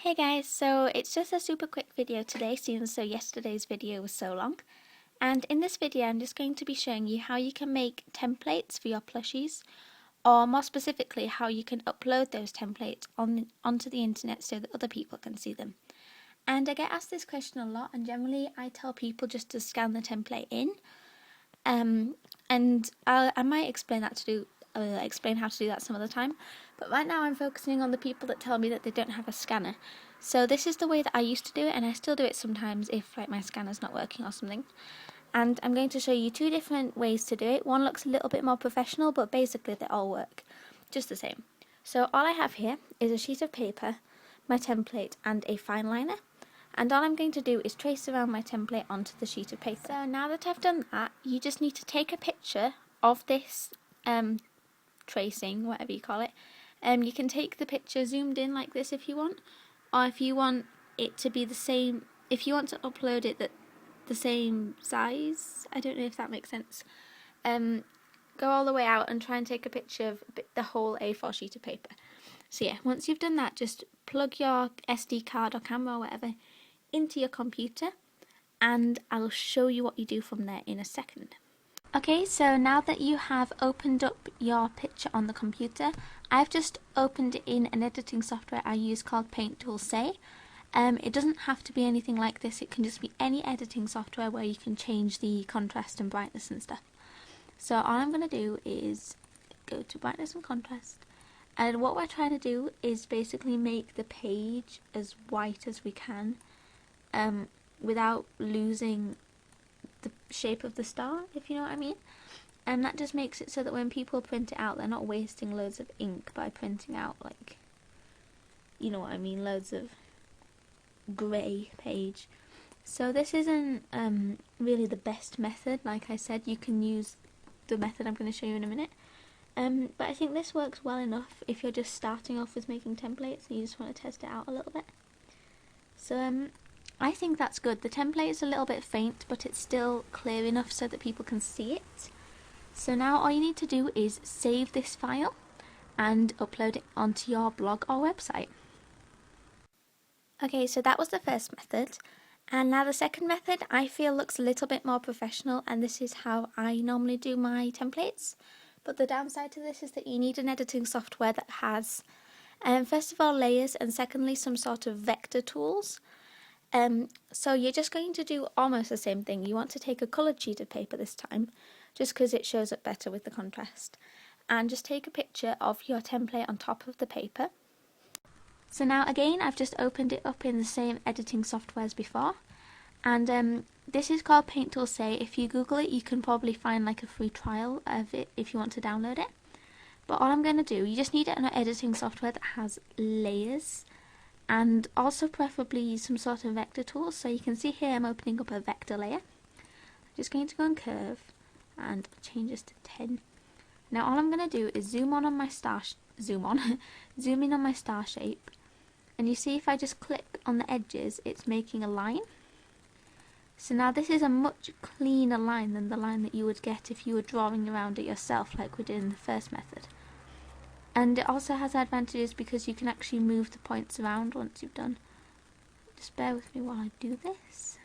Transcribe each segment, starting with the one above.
Hey guys, so it's just a super quick video today, seeing so yesterday's video was so long. And in this video I'm just going to be showing you how you can make templates for your plushies, or more specifically how you can upload those templates onto the internet so that other people can see them. And I get asked this question a lot, and generally I tell people just to scan the template in. And I might explain how to do that some other time, but right now I'm focusing on the people that tell me that they don't have a scanner. So this is the way that I used to do it, and I still do it sometimes if like my scanner's not working or something. And I'm going to show you two different ways to do it. One looks a little bit more professional, but basically they all work just the same. So all I have here is a sheet of paper, my template, and a fine liner. And all I'm going to do is trace around my template onto the sheet of paper. So now that I've done that, you just need to take a picture of this tracing, whatever you call it. You can take the picture zoomed in like this if you want, or if you want it to be the same, if you want to upload it the same size, I don't know if that makes sense. Go all the way out and try and take a picture of the whole A4 sheet of paper. So yeah, once you've done that, just plug your SD card or camera or whatever into your computer, and I'll show you what you do from there in a second. Okay, so now that you have opened up your picture on the computer, I've just opened it in an editing software I use called Say. It doesn't have to be anything like this, it can just be any editing software where you can change the contrast and brightness and stuff. So all I'm going to do is go to brightness and contrast, and what we're trying to do is basically make the page as white as we can, without losing the shape of the star, if you know what I mean. And that just makes it so that when people print it out, they're not wasting loads of ink by printing out, like, you know what I mean, loads of grey page. So this isn't really the best method. Like I said, you can use the method I'm going to show you in a minute. But I think this works well enough if you're just starting off with making templates and you just want to test it out a little bit. So I think that's good. The template is a little bit faint, but it's still clear enough so that people can see it. So now all you need to do is save this file and upload it onto your blog or website. Okay, so that was the first method. And now the second method I feel looks a little bit more professional, and this is how I normally do my templates. But the downside to this is that you need an editing software that has, first of all, layers, and secondly, some sort of vector tools. So you're just going to do almost the same thing. You want to take a coloured sheet of paper this time, just because it shows up better with the contrast. And just take a picture of your template on top of the paper. So now again, I've just opened it up in the same editing software as before. And this is called Say. If you Google it, you can probably find like a free trial of it if you want to download it. But all I'm going to do, you just need an editing software that has layers, and also preferably some sort of vector tools. So you can see here I'm opening up a vector layer. I'm just going to go on curve and change this to 10. Now all I'm going to do is zoom in on my star shape, and you see if I just click on the edges, it's making a line. So now this is a much cleaner line than the line that you would get if you were drawing around it yourself like we did in the first method. And it also has advantages because you can actually move the points around once you've done. Just bear with me while I do this.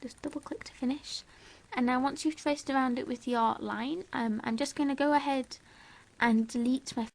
Just double click to finish. And now once you've traced around it with your line, I'm just going to go ahead and delete my